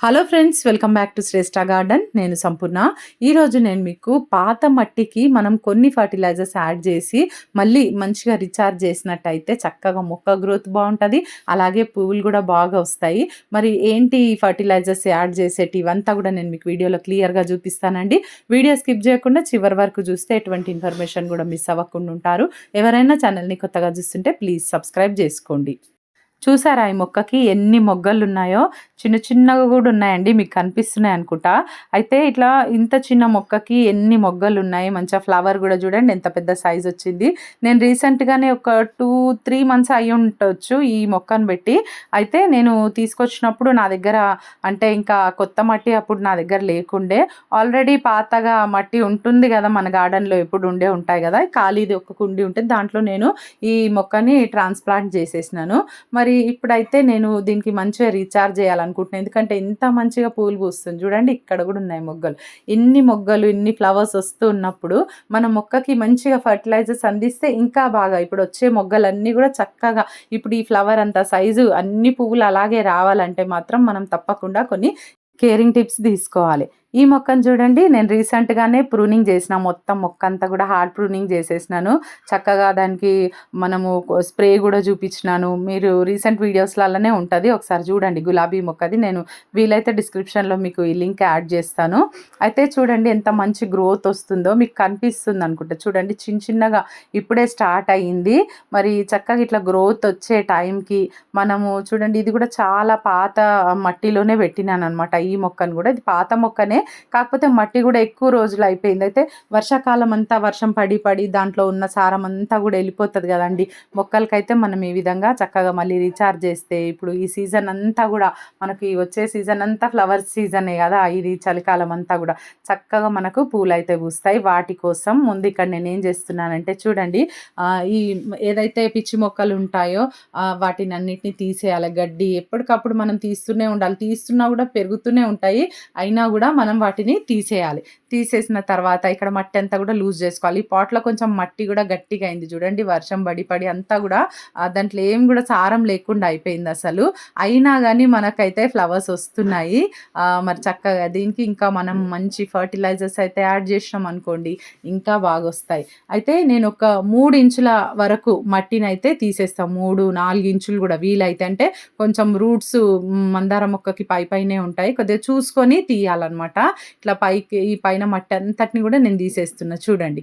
Hello friends, welcome back to Shreshta garden. నేను సంపూర్ణ. ఈరోజు నేను మీకు పాత మట్టికి మనం కొన్ని ఫర్టిలైజర్స్ యాడ్ చేసి మళ్ళీ మంచిగా రీఛార్జ్ చేసినట్టయితే చక్కగా మొక్క గ్రోత్ బాగుంటుంది, అలాగే పువ్వులు కూడా బాగా వస్తాయి. మరి ఏంటి ఈ ఫర్టిలైజర్స్ యాడ్ చేసేటి ఇవంతా కూడా నేను మీకు వీడియోలో క్లియర్గా చూపిస్తానండి. వీడియో స్కిప్ చేయకుండా చివరి వరకు చూస్తే ఎటువంటి ఇన్ఫర్మేషన్ కూడా మిస్ అవ్వకుండా ఉంటారు. ఎవరైనా ఛానల్ని కొత్తగా చూస్తుంటే ప్లీజ్ సబ్స్క్రైబ్ చేసుకోండి. చూసారా ఈ మొక్కకి ఎన్ని మొగ్గలు ఉన్నాయో? చిన్న చిన్నగా కూడా ఉన్నాయండి, మీకు కనిపిస్తున్నాయి అనుకుంటా. అయితే ఇట్లా ఇంత చిన్న మొక్కకి ఎన్ని మొగ్గలు ఉన్నాయి, మంచిగా ఫ్లవర్ కూడా చూడండి ఎంత పెద్ద సైజ్ వచ్చింది. నేను రీసెంట్గానే ఒక 2-3 మంత్స్ అయ్యి ఉండొచ్చు ఈ మొక్కను పెట్టి. అయితే నేను తీసుకొచ్చినప్పుడు నా దగ్గర అంటే ఇంకా కొత్త మట్టి అప్పుడు నా దగ్గర లేకుండే, ఆల్రెడీ పాతగా మట్టి ఉంటుంది కదా మన గార్డెన్లో ఎప్పుడు ఉండే ఉంటాయి కదా, ఖాళీది ఒక కుండి ఉంటుంది, దాంట్లో నేను ఈ మొక్కని ట్రాన్స్ప్లాంట్ చేసేసినాను. మరి ఇప్పుడైతే నేను దీనికి మంచిగా రీఛార్జ్ చేయాలనుకుంటున్నాను, ఎందుకంటే ఎంత మంచిగా పూలు పూస్తుంది చూడండి. ఇక్కడ కూడా ఉన్నాయి మొగ్గలు. ఇన్ని మొగ్గలు ఇన్ని ఫ్లవర్స్ వస్తూ ఉన్నప్పుడు మన మొక్కకి మంచిగా ఫర్టిలైజర్స్ అందిస్తే ఇంకా బాగా ఇప్పుడు వచ్చే మొగ్గలన్నీ కూడా చక్కగా ఇప్పుడు ఈ ఫ్లవర్ అంత సైజు అన్ని పువ్వులు అలాగే రావాలంటే మాత్రం మనం తప్పకుండా కొన్ని కేరింగ్ టిప్స్ తీసుకోవాలి. ఈ మొక్కను చూడండి, నేను రీసెంట్గానే ప్రూనింగ్ చేసిన, మొత్తం మొక్క అంతా కూడా హార్డ్ ప్రూనింగ్ చేసేసినాను. చక్కగా దానికి మనము స్ప్రే కూడా చూపించినాను, మీరు రీసెంట్ వీడియోస్లలోనే ఉంటుంది, ఒకసారి చూడండి. గులాబీ మొక్కది నేను వీలైతే డిస్క్రిప్షన్లో మీకు ఈ లింక్ యాడ్ చేస్తాను. అయితే చూడండి ఎంత మంచి గ్రోత్ వస్తుందో మీకు కనిపిస్తుంది అనుకుంటా. చూడండి చిన్న చిన్నగా ఇప్పుడే స్టార్ట్ అయ్యింది. మరి చక్కగా ఇట్లా గ్రోత్ వచ్చే టైంకి మనము చూడండి, ఇది కూడా చాలా పాత మట్టిలోనే పెట్టినాను అనమాట. ఈ మొక్కను కూడా, ఇది పాత మొక్కనే, కాకపోతే మట్టి కూడా ఎక్కువ రోజులు అయిపోయింది. అయితే వర్షాకాలం అంతా వర్షం పడి పడి దాంట్లో ఉన్న సారం అంతా కూడా వెళ్ళిపోతుంది కదండి మొక్కలకైతే. మనం ఈ విధంగా చక్కగా మళ్ళీ రీఛార్జ్ చేస్తే, ఇప్పుడు ఈ సీజన్ అంతా కూడా మనకి వచ్చే సీజన్ అంతా ఫ్లవర్ సీజనే కదా, ఇది చలికాలం అంతా కూడా చక్కగా మనకు పూలు అయితే పూస్తాయి. వాటి కోసం ముందు ఇక్కడ నేను ఏం చేస్తున్నానంటే చూడండి, ఈ ఏదైతే పిచ్చి మొక్కలు ఉంటాయో వాటిని అన్నిటిని తీసేయాలి. గడ్డి ఎప్పటికప్పుడు మనం తీస్తూనే ఉండాలి, తీస్తున్నా కూడా పెరుగుతూనే ఉంటాయి, అయినా కూడా మనం వాటిని తీసేయాలి. తీసేసిన తర్వాత ఇక్కడ మట్టి అంతా కూడా లూజ్ చేసుకోవాలి. ఈ పాట్లో కొంచెం మట్టి కూడా గట్టిగా అయింది చూడండి, వర్షం పడి పడి అంతా కూడా దాంట్లో ఏం కూడా సారం లేకుండా అయిపోయింది అసలు. అయినా కానీ మనకైతే ఫ్లవర్స్ వస్తున్నాయి. మరి చక్కగా దీనికి ఇంకా మనం మంచి ఫర్టిలైజర్స్ అయితే యాడ్ చేసినాం అనుకోండి, ఇంకా బాగా వస్తాయి. అయితే నేను ఒక 3 ఇంచుల వరకు మట్టిని అయితే తీసేస్తాను, 3-4 ఇంచులు కూడా వీలైతే. అంటే కొంచెం రూట్స్ మందార మొక్కకి పైనే ఉంటాయి, కొద్దిగా చూసుకొని తీయాలన్నమాట. ఇట్లా పైకి ఈ పైన మట్టి అంతటిని కూడా నేను తీసేస్తున్నా చూడండి.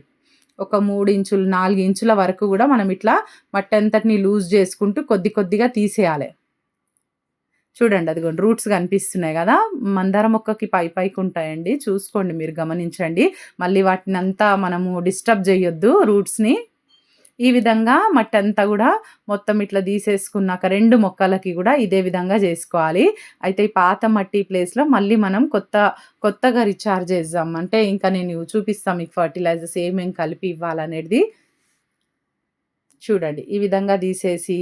ఒక 3 ఇంచులు 4 ఇంచుల వరకు కూడా మనం ఇట్లా మట్టి అంతటిని లూజ్ చేసుకుంటూ కొద్ది కొద్దిగా తీసేయాలి. చూడండి అదిగోండి రూట్స్ కనిపిస్తున్నాయి కదా, మందార మొక్కకి పైకి ఉంటాయండి, చూసుకోండి, మీరు గమనించండి. మళ్ళీ వాటిని అంతా మనము డిస్టర్బ్ చేయొద్దు రూట్స్ని. ఈ విధంగా మట్టి అంతా కూడా మొత్తం ఇట్లా తీసేసుకున్నాక 2 మొక్కలకి కూడా ఇదే విధంగా చేసుకోవాలి. అయితే ఈ పాత మట్టి ప్లేస్లో మళ్ళీ మనం కొత్తగా రీఛార్జ్ చేద్దాం. అంటే ఇంకా నేను చూపిస్తాను మీకు ఫర్టిలైజర్స్ ఏమేమి కలిపి ఇవ్వాలనేది. చూడండి ఈ విధంగా తీసేసి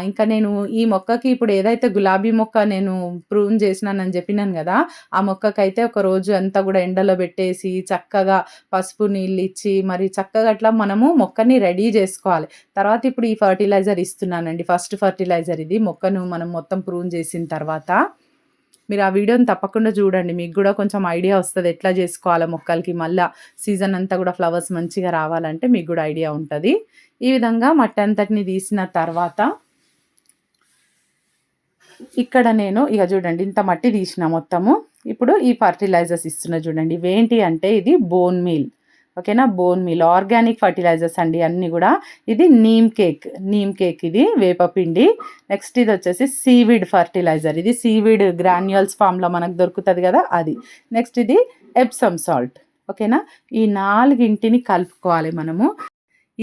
ఇంకా నేను ఈ మొక్కకి ఇప్పుడు ఏదైతే గులాబీ మొక్క నేను ప్రూన్ చేసినానని చెప్పినాను కదా, ఆ మొక్కకైతే ఒక రోజు అంతా కూడా ఎండలో పెట్టేసి చక్కగా పసుపు నీళ్ళు ఇచ్చి మరి చక్కగా అట్లా మనము మొక్కని రెడీ చేసుకోవాలి. తర్వాత ఇప్పుడు ఈ ఫర్టిలైజర్ ఇస్తున్నానండి, ఫస్ట్ ఫర్టిలైజర్ ఇది. మొక్కను మనం మొత్తం ప్రూన్ చేసిన తర్వాత మీరు ఆ వీడియోని తప్పకుండా చూడండి, మీకు కూడా కొంచెం ఐడియా వస్తుంది ఎట్లా చేసుకోవాలో మొక్కలకి. మళ్ళీ సీజన్ అంతా కూడా ఫ్లవర్స్ మంచిగా రావాలంటే మీకు కూడా ఐడియా ఉంటుంది. ఈ విధంగా మట్టి అంతటిని తీసిన తర్వాత ఇక్కడ నేను ఇక చూడండి ఇంత మట్టి తీసిన మొత్తము. ఇప్పుడు ఈ ఫర్టిలైజర్స్ ఇస్తున్నా చూడండి. ఇవేంటి అంటే ఇది బోన్ మీల్, ఓకేనా, బోన్ మీల్ ఆర్గానిక్ ఫర్టిలైజర్స్ అండి అన్నీ కూడా. ఇది నీమ్ కేక్ ఇది వేపపిండి. నెక్స్ట్ ఇది వచ్చేసి సీవీడ్ ఫర్టిలైజర్, ఇది సీవీడ్ గ్రాన్యూల్స్ ఫామ్లో మనకు దొరుకుతుంది కదా అది. నెక్స్ట్ ఇది ఎప్సమ్ సాల్ట్, ఓకేనా. ఈ 4ంటిని కలుపుకోవాలి మనము.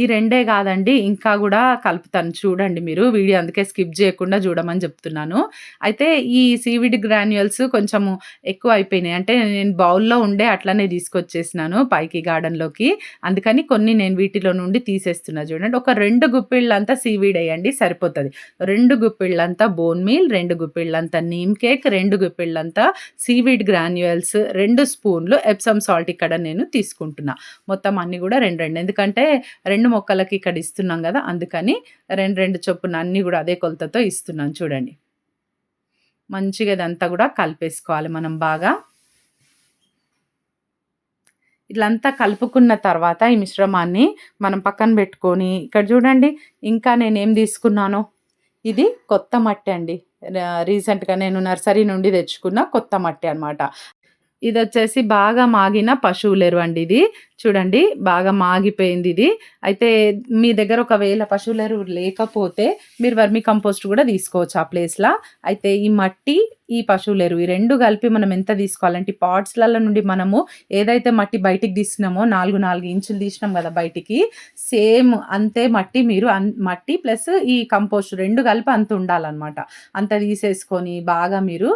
ఈ 2 కాదండి, ఇంకా కూడా కలుపుతాను చూడండి మీరు వీడియో, అందుకే స్కిప్ చేయకుండా చూడమని చెప్తున్నాను. అయితే ఈ సీవిడ్ గ్రాన్యూల్స్ కొంచెము ఎక్కువ అయిపోయినాయి, అంటే నేను బౌల్లో ఉండే అట్లనే తీసుకొచ్చేసినాను పైకి గార్డెన్లోకి, అందుకని కొన్ని నేను వీటిలో నుండి తీసేస్తున్నా చూడండి. ఒక 2 గుప్పిళ్ళంతా సీవీడ్ వేయండి సరిపోతుంది. 2 గుప్పిళ్ళంతా బోన్ మీల్, 2 గుప్పిళ్ళంతా నీమ్ కేక్, 2 గుప్పిళ్ళంతా సీవీడ్ గ్రాన్యూల్స్, 2 స్పూన్లు ఎప్సమ్ సాల్ట్ ఇక్కడ నేను తీసుకుంటున్నా. మొత్తం అన్నీ కూడా 2 ఎందుకంటే 2 మొక్కలకి ఇక్కడ ఇస్తున్నాం కదా, అందుకని 2 చొప్పున అన్నీ కూడా అదే కొలతతో ఇస్తున్నాను చూడండి. మంచిగా ఇదంతా కూడా కలిపేసుకోవాలి మనం బాగా. ఇట్లంతా కలుపుకున్న తర్వాత ఈ మిశ్రమాన్ని మనం పక్కన పెట్టుకొని, ఇక్కడ చూడండి ఇంకా నేనేం తీసుకున్నానో, ఇది కొత్త మట్టి అండి. రీసెంట్‌గా నేను నర్సరీ నుండి తెచ్చుకున్న కొత్త మట్టి అన్నమాట. ఇదొచ్చేసి బాగా మాగిన పశువుల ఎరువండి ఇది. చూడండి బాగా మాగిపోయిందిది. అయితే మీ దగ్గర ఒకవేళ పశువుల ఎరువు లేకపోతే మీరు వర్మి కంపోస్ట్ గూడా తీసుకోవచ్చు ఆ ప్లేస్‌ల. అయితే ఈ మట్టి, ఈ పశువుల ఎరువు ఈ 2 కలిపి మనం ఎంత తీసుకోవాలంటే ఈ పాట్స్‌లలో నుండి మనము ఏదైతే మట్టి బయటికి తీసినామో 4 ఇంచులు తీసినాం గదా బయటికి, సేమ్ అంతే మట్టి మీరు మట్టి ప్లస్ ఈ కంపోస్ట్ 2 కలిపి అంత ఉండాలన్నమాట. అంత తీసేసుకొని బాగా మీరు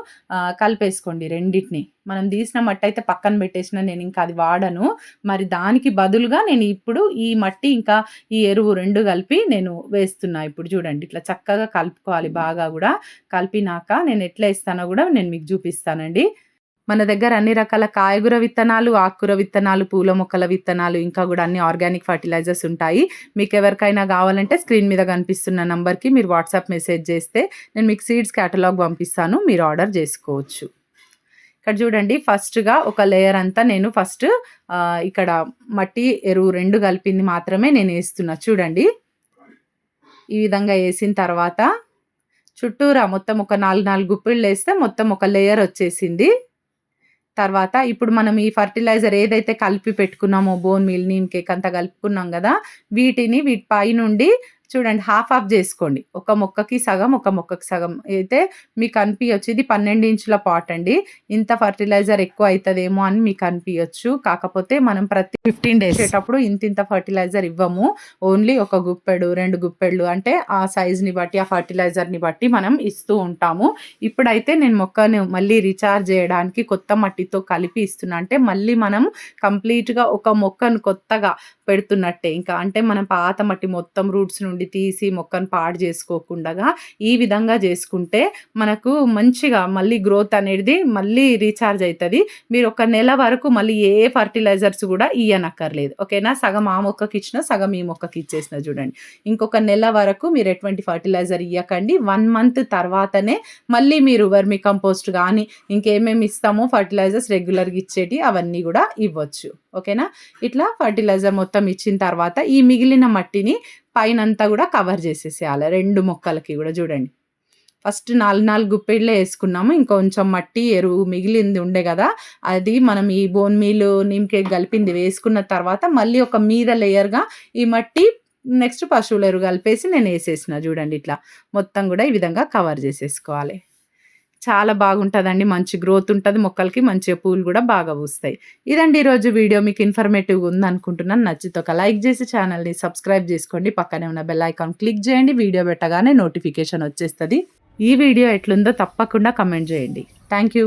కలిపేసుకోండి రెండిటిని. మనం తీసిన మట్టయితే పక్కన పెట్టేసిన, నేనింక అది వాడను. మరి దానికి బదులుగా నేను ఇప్పుడు ఈ మట్టి ఇంకా ఈ ఎరువు 2 కలిపి నేను వేస్తున్నా. ఇప్పుడు చూడండి ఇట్లా చక్కగా కలుపుకోవాలి బాగా గూడా. కలిపినాక నేను ఎట్లా ఏస్తానో గూడా నేను మీకు చూపిస్తానండి. మన దగ్గర అన్ని రకాల కాయగూర విత్తనాలు, ఆకుకూర విత్తనాలు, పూల మొక్కల విత్తనాలు, ఇంకా గూడా అన్ని ఆర్గానిక్ ఫర్టిలైజర్స్ ఉంటాయి. మీకెవరికైనా గావాలంటే స్క్రీన్ మీద కనిపిస్తున్న నంబర్‌కి మీరు వాట్సాప్ మెసేజ్ చేస్తే నేను మీకు సీడ్స్ కేటలాగ్ పంపిస్తాను. మీరు ఆర్డర్ చేసుకోవచ్చు. ఇక్కడ చూడండి ఫస్ట్‌గా ఒక లేయర్ అంతా నేను ఇక్కడ మట్టి, ఎరువు 2 కలిపింది మాత్రమే నేనేస్తున్నా. చూడండి. ఈ విధంగా ఏసిన తర్వాత చుట్టూరా మొత్తం ఒక 4 గుప్పిళ్ళేస్తే మొత్తం ఒక లేయర్ వచ్చేసింది. తర్వాత ఇప్పుడు మనం ఈ ఫర్టిలైజర్ ఏదైతే కలిపి పెట్టుకున్నామో బోన్ మీల్, నీమ్ కేక్ అంతా కలుపుకున్నాం గదా! వీటి పైనుండి చూడండి హాఫ్ చేసుకోండి. ఒక మొక్కకి సగం, ఒక మొక్కకి సగం అయితే మీకు అనిపియొచ్చు. ఇది 12 ఇంచుల పాట్ అండి. ఇంత ఫర్టిలైజర్ ఎక్కువ అయితదేమో అని మీకు అనిపియొచ్చు. కాకపోతే మనం ప్రతి 15 డేస్ చేసేటప్పుడు ఇంతింత ఫర్టిలైజర్ ఇవ్వము. ఓన్లీ ఒక గుప్పెడు, 2 గుప్పెళ్ళు అంటే ఆ సైజ్‌ని బట్టి, ఆ ఫర్టిలైజర్‌ని బట్టి మనం ఇస్తూ ఉంటాము. ఇప్పుడైతే నేను మొక్కను మళ్ళీ రీచార్జ్ చేయడానికి కొత్త మట్టితో కలిపి ఇస్తున్నా. అంటే మళ్ళీ మనం కంప్లీట్‌గా ఒక మొక్కను కొత్తగా పెడుతున్నట్టే. ఇంకా అంటే మనం పాత మట్టి మొత్తం రూట్స్ నుండి తీసి మొక్కను పాడు చేసుకోకుండగా ఈ విధంగా చేసుకుంటే మనకు మంచిగా మళ్ళీ గ్రోత్ అనేది మళ్ళీ రీచార్జ్ అయితది. మీరు ఒక నెల వరకు మళ్ళీ ఏ ఫర్టిలైజర్స్ కూడా ఇయ్యనక్కర్లేదు. ఓకేనా? సగం ఆ మొక్కకి ఇచ్చిన, సగం ఈ మొక్కకి ఇచ్చేసిన చూడండి. ఇంకొక నెల వరకు మీరు ఎటువంటి ఫర్టిలైజర్ ఇయ్యకండి. 1 మంత్ తర్వాతనే మళ్ళీ మీరు వర్మి కంపోస్ట్ గానీ ఇంకేమేమి ఇస్తామో ఫర్టిలైజర్స్ రెగ్యులర్‌గా ఇచ్చేటియి అవన్నీ కూడా ఇవ్వచ్చు. ఓకేనా? ఇట్లా ఫర్టిలైజర్ మొత్తం ఇచ్చిన తర్వాత ఈ మిగిలిన మట్టిని పైనంతా కూడా కవర్ చేసేసేయాలి. 2 మొక్కలకి కూడా చూడండి. ఫస్ట్ 4 గుప్పెళ్ళే ఏసుకున్నాము. ఇంకొంచెం మట్టి, ఎరువు మిగిలింది ఉండే గదా! అది మనం ఈ బోన్ మీల్, నీమ్ కేక్ కలిపింది వేసుకున్న తర్వాత మళ్ళీ ఒక మీద లేయర్‌గా ఈ మట్టి నెక్స్ట్ పశువుల ఎరువు కలిపేసి నేనేసేసిన చూడండి ఇట్లా. మొత్తం గూడా ఈ విధంగా కవర్ చేసేసుకోవాలి. చాలా బాగుంటదండి. మంచి గ్రోత్ ఉంటది మొక్కలకి. మంచిగా పూలు గూడా బాగా పూస్తాయి. ఇదండి ఈరోజు వీడియో. మీకు ఇన్ఫర్మేటివ్‌గా ఉందనుకుంటున్నాను. నచ్చితే ఒక లైక్ చేసి ఛానల్‌ని సబ్స్క్రైబ్ చేసుకోండి. పక్కనే ఉన్న బెల్ ఐకాన్ క్లిక్ చేయండి. వీడియో పెట్టగానే నోటిఫికేషన్ వచ్చేస్తది. ఈ వీడియో ఎట్లుందో తప్పకుండా కామెంట్ చేయండి. Thank you.